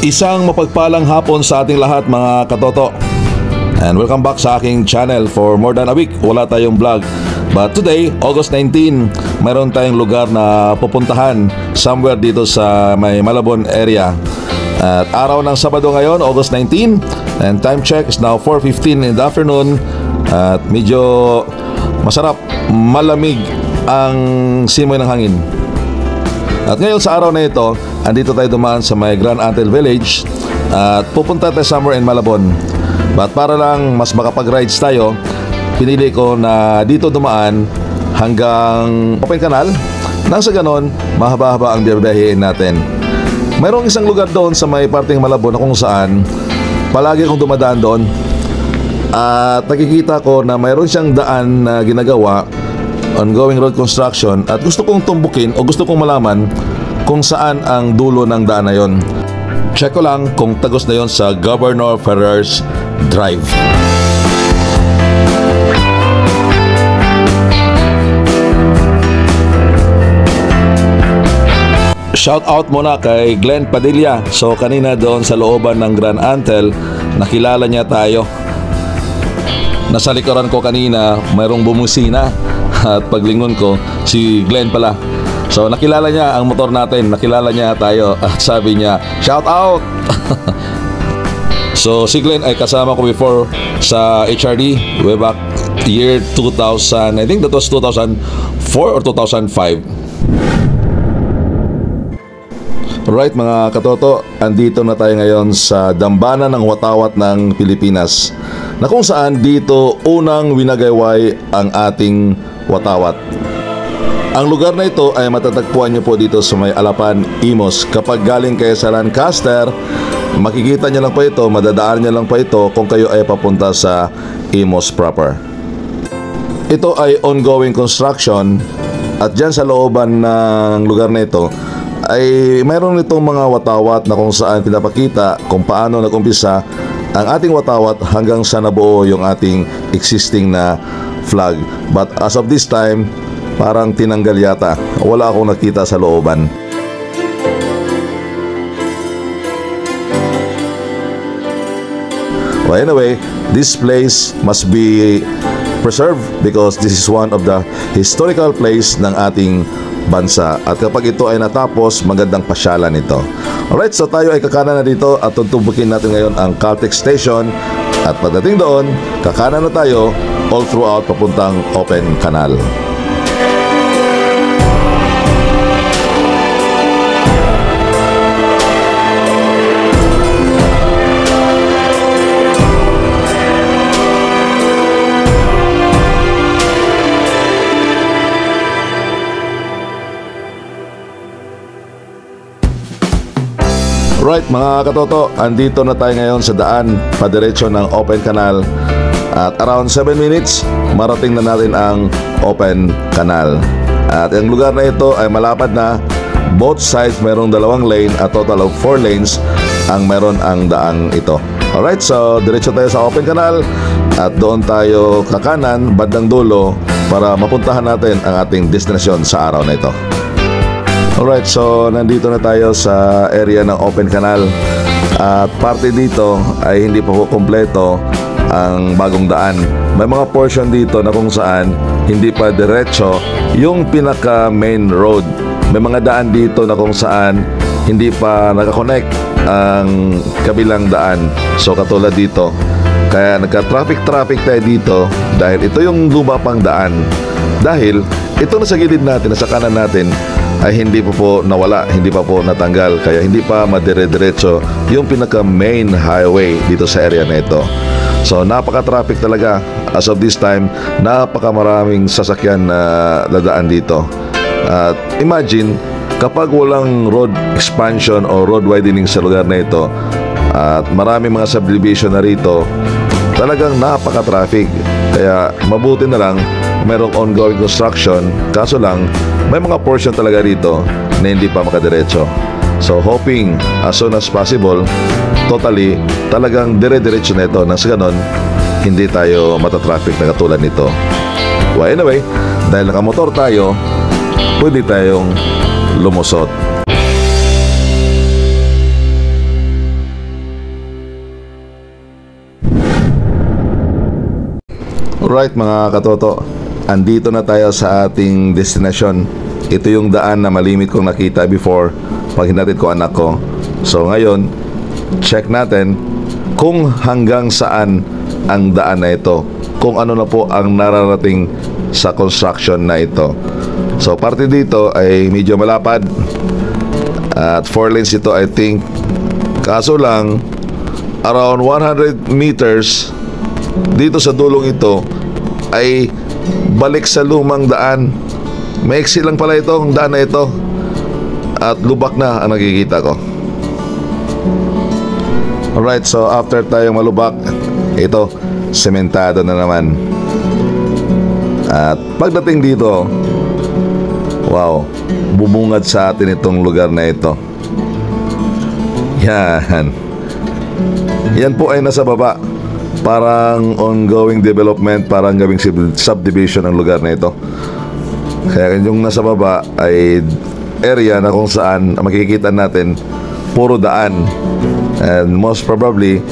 Isang mapagpalang hapon sa ating lahat mga katoto. And welcome back sa aking channel. For more than a week, wala tayong vlog. But today, August 19, mayroon tayong lugar na pupuntahan somewhere dito sa may Malabon area. At araw ng Sabado ngayon, August 19, and time check is now 4:15 in the afternoon. At medyo masarap, malamig ang simoy ng hangin. At ngayon sa araw na ito, andito tayo dumaan sa may Grand Antel Village at pupunta tayo somewhere in Malabon. But para lang mas makapag-rides tayo, pinili ko na dito dumaan hanggang Open Canal. Nang sa ganon, mahaba-haba ang biyabiyahin natin. Mayroong isang lugar doon sa may parting Malabon na kung saan palagi akong dumadaan doon. At nakikita ko na mayroon siyang daan na ginagawa, ongoing road construction, at gusto kong tumbukin o gusto kong malaman kung saan ang dulo ng daan na yon. Check ko lang kung tagos na yon sa Governor Ferrer's Drive. Shout out muna kay Glenn Padilla. So kanina doon sa looban ng Grand Antel, nakilala niya tayo. Nasa likuran ko kanina, mayroong bumusina. At paglingon ko, si Glenn pala. So nakilala niya ang motor natin, nakilala niya tayo. At sabi niya, shout out! So si Glenn ay kasama ko before sa HRD way back year 2000. I think that was 2004 or 2005. Alright mga katoto, andito na tayo ngayon sa dambana ng Watawat ng Pilipinas, na kung saan dito unang winagayway ang ating Watawat. Ang lugar na ito ay matatagpuan nyo po dito sa may Alapan, Imus. Kapag galing kayo sa Lancaster, makikita nyo lang po ito, madadaan nyo lang po ito kung kayo ay papunta sa Imus proper. Ito ay ongoing construction, at dyan sa looban ng lugar na ito ay mayroon itong mga watawat na kung saan pinapakita kung paano nag-umpisa ang ating watawat hanggang sa nabuo yung ating existing na flag. But as of this time, parang tinanggal yata. Wala akong nakita sa looban. Well, anyway, this place must be preserved because this is one of the historical place ng ating bansa. At kapag ito ay natapos, magandang pasyalan ito. Alright, so tayo ay kakanan na dito at tutubukin natin ngayon ang Caltex Station. At pagdating doon, kakanan na tayo all throughout papuntang Open Canal. Right mga katoto, andito na tayo ngayon sa daan padiretso ng Open Canal. At around 7 minutes, marating na natin ang Open Canal. At ang lugar na ito ay malapad na. Both sides mayroong 2 lane at total of 4 lanes ang meron ang daang ito. Alright, so diretso tayo sa Open Canal at doon tayo kakanan, bandang dulo, para mapuntahan natin ang ating destinasyon sa araw na ito. Alright, so nandito na tayo sa area ng Open Canal. At parte dito ay hindi pa po kompleto ang bagong daan. May mga portion dito na kung saan hindi pa diretso yung pinaka main road. May mga daan dito na kung saan hindi pa nakakonect ang kabilang daan. So katulad dito, kaya nagka-traffic tayo dito dahil ito yung luma pang daan. Dahil ito na sa gilid natin, na sa kanan natin, ay hindi pa po nawala, hindi pa po natanggal, kaya hindi pa madire-diretso yung pinaka main highway dito sa area na ito. So napaka-traffic talaga. As of this time, napaka-maraming sasakyan na dadaan dito. At imagine, kapag walang road expansion o road widening sa lugar na ito, at maraming mga subdivision na rito, talagang napaka-traffic. Kaya mabuti na lang mayroong ongoing construction, kaso lang may mga portion talaga rito na hindi pa makadiretso. So hoping as soon as possible, totally talagang dire-diretso na ito, nang sa ganon hindi tayo matatraffic na katulad nito. Well, anyway, dahil nakamotor tayo, pwede tayong lumusot. Alright mga katoto, andito na tayo sa ating destination. Ito yung daan na malimit kong nakita before pag hinatid ko anak ko. So ngayon, check natin kung hanggang saan ang daan na ito, kung ano na po ang nararating sa construction na ito. So parte dito ay medyo malapad at 4 lanes ito I think. Kaso lang, around 100 meters dito sa dulong ito ay balik sa lumang daan. Maiksi lang pala itong daan na ito at lubak na ang nakikita ko. Alright, so after tayong malubak, ito, sementado na naman. At pagdating dito, wow, bumungad sa atin itong lugar na ito. Yan. Yan po ay nasa baba. Parang ongoing development, parang gawing subdivision ang lugar na ito. Kaya yung nasa baba ay area na kung saan makikita natin puro daan. And most probably,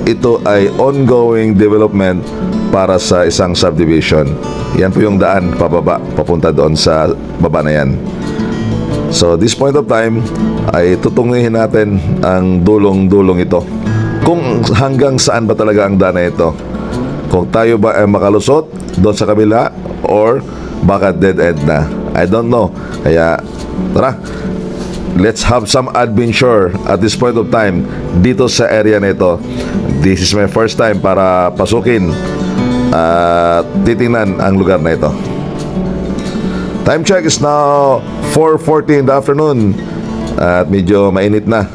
ito ay ongoing development para sa isang subdivision. Yan po yung daan pababa, papunta doon sa baba na yan. So this point of time ay tutungihin natin ang dulong-dulong ito, kung hanggang saan ba talaga ang daan na ito. Kung tayo ba ay makalusot doon sa kabila or baka dead end na, I don't know. Kaya tara, let's have some adventure at this point of time dito sa area na ito. This is my first time para pasukin at titingnan ang lugar na ito. Time check is now 4:40 in the afternoon at medyo mainit na.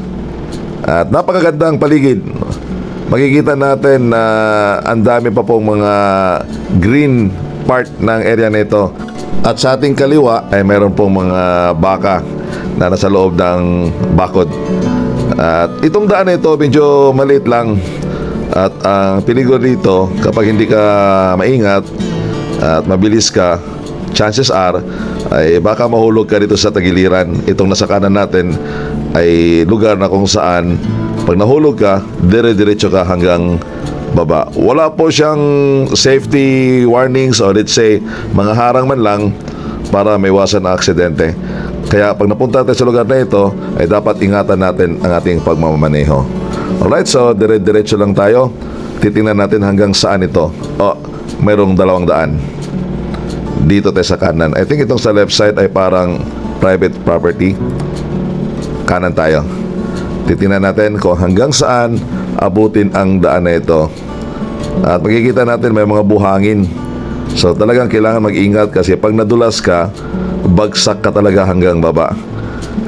At napakagandang paligid. Makikita natin na ang dami pa pong mga green part ng area na ito. At sa ating kaliwa ay mayroon pong mga baka na nasa loob ng bakod. At itong daan na ito medyo maliit lang. At ang peligro dito, kapag hindi ka maingat at mabilis ka, chances are ay baka mahulog ka dito sa tagiliran. Itong nasa kanan natin ay lugar na kung saan pag nahulog ka, dire-diretso ka hanggang baba. Wala po siyang safety warnings or let's say mga harang man lang para may iwasan na aksidente. Kaya pag napunta tayo sa lugar na ito ay dapat ingatan natin ang ating pagmamaneho. Alright, so dire-diretso lang tayo. Titingnan natin hanggang saan ito. Oh, mayroong 2 daan dito tayo sa kanan. I think itong sa left side ay parang private property. Kanan tayo. Titingnan natin kung hanggang saan abutin ang daan na ito. At makikita natin may mga buhangin. So talagang kailangan mag-ingat kasi pag nadulas ka, bagsak ka talaga hanggang baba.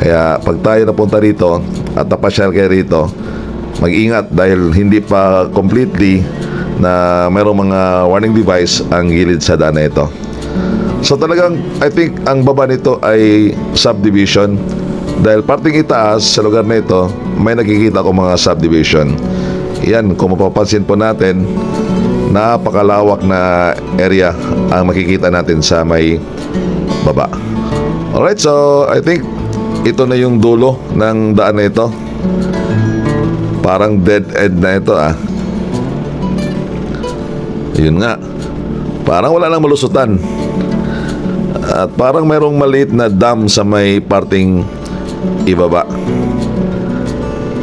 Kaya pag tayo napunta rito at napasyal kayo rito, mag-ingat dahil hindi pa completely na mayroong mga warning device ang gilid sa daan na ito. So talagang I think ang baba nito ay subdivision dahil parting itaas sa lugar na ito may nakikita ko mga subdivision. Yan, kung mapapansin po natin, napakalawak na area ang makikita natin sa may baba. Alright, so I think ito na yung dulo ng daan na ito. Parang dead end na ito ah. Yun nga, parang wala nang malusutan. At parang mayroong maliit na dam sa may parting ibaba.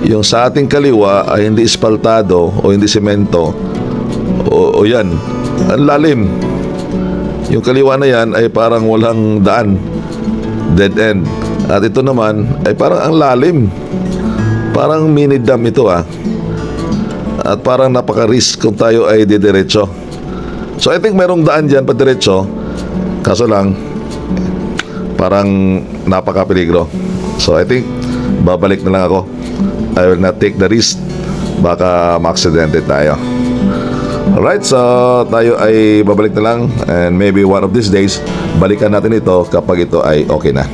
Yung sa ating kaliwa ay hindi espaltado o hindi semento. O yan, ang lalim. Yung kaliwa na yan ay parang walang daan, dead end. At ito naman ay parang ang lalim. Parang mini dam ito ah. At parang napaka-risk kung tayo ay didiretso. So I think mayroong daan dyan pa diretso. Kaso lang parang napaka-peligro. So I think babalik na lang ako. I will not take the risk. Baka ma-aksidente tayo. Alright, so tayo ay babalik na lang. And maybe one of these days balikan natin ito kapag ito ay okay na.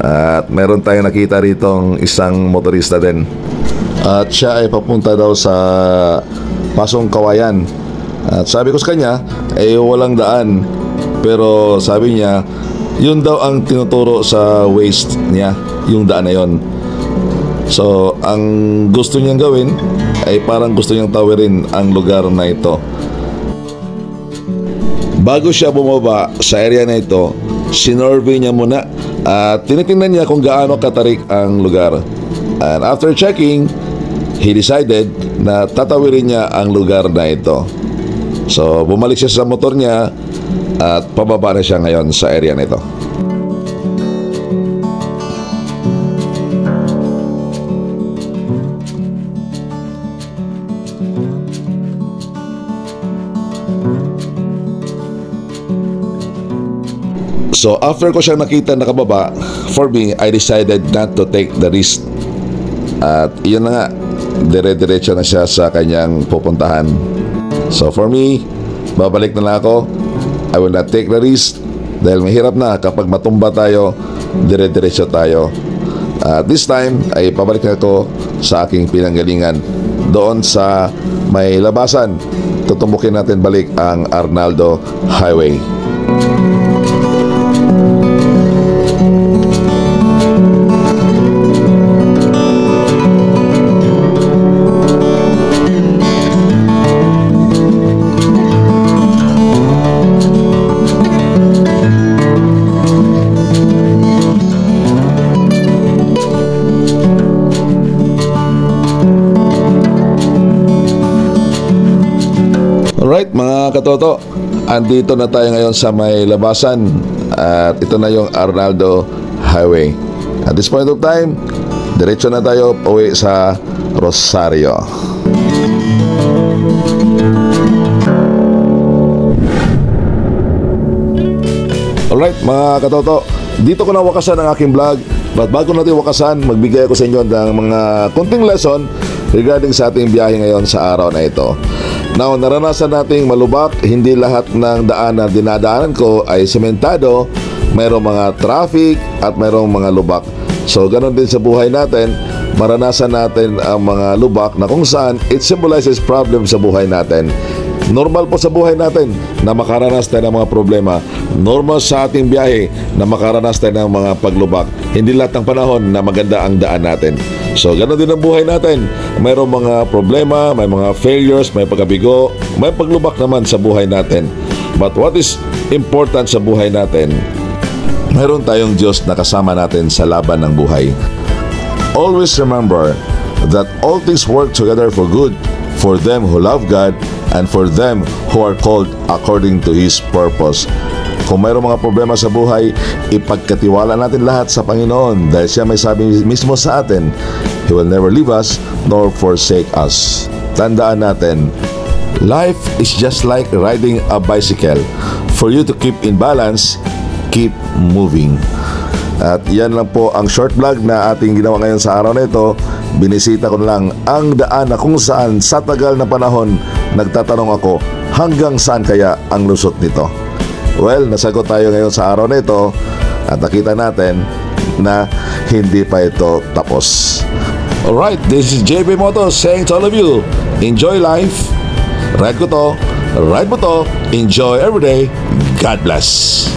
At meron tayong nakita rito isang motorista din. At siya ay papunta daw sa Pasong Kawayan. At sabi ko sa kanya ay walang daan. Pero sabi niya yun daw ang tinuturo sa waste niya, yung daan na yun. So ang gusto niyang gawin ay parang gusto niyang tawirin ang lugar na ito. bago siya bumaba sa area na ito, sinorvey niya muna at tinitingnan niya kung gaano katarik ang lugar. And after checking, he decided na tatawirin niya ang lugar na ito. So bumalik siya sa motor niya at pababa na siya ngayon sa area na ito. So after ko siyang nakita nakababa, for me, I decided not to take the risk. At iyon na nga, dire-diretso na siya sa kanyang pupuntahan. So for me, babalik na lang ako. I will not take the risk dahil mahirap na kapag matumba tayo, dire-diretso tayo. This time ay pabalik na ako sa aking pinanggalingan doon sa may labasan. Tutumbukin natin balik ang Arnaldo Highway. Alright mga katoto, andito na tayo ngayon sa may labasan at ito na yung Arnaldo Highway. At this point of time, diretso na tayo pauwi sa Rosario. Alright mga katoto, dito ko na wakasan ang aking vlog. But bago natin wakasan, magbigay ako sa inyo ng mga konting lesson regarding sa ating biyahe ngayon sa araw na ito. Now, naranasan nating malubak, hindi lahat ng daan na dinadaanan ko ay sementado, mayroong mga traffic at mayroong mga lubak. So, ganun din sa buhay natin, maranasan natin ang mga lubak na kung saan it symbolizes problem sa buhay natin. Normal po sa buhay natin na makaranas tayo ng mga problema. Normal sa ating biyahe na makaranas tayo ng mga paglubak. Hindi lahat ng panahon na maganda ang daan natin. So, ganoon din ang buhay natin. Mayroong mga problema, may mga failures, may pagkabigo, may paglubak naman sa buhay natin. But what is important sa buhay natin? Mayroon tayong Diyos na kasama natin sa laban ng buhay. Always remember that all things work together for good for them who love God and for them who are called according to His purpose. Kung mayroong mga problema sa buhay, ipagkatiwala natin lahat sa Panginoon dahil siya may sabi mismo sa atin, He will never leave us nor forsake us. Tandaan natin, life is just like riding a bicycle. For you to keep in balance, keep moving. At yan lang po ang short vlog na ating ginawa ngayon sa araw na ito. Binisita ko lang ang daan na kung saan sa tagal na panahon nagtatanong ako hanggang saan kaya ang lusot nito. Well, nasagot tayo ngayon sa araw na ito at nakita natin na hindi pa ito tapos. Alright, this is JB Motos saying to all of you, enjoy life. Ride ko to, ride mo to, enjoy every day. God bless.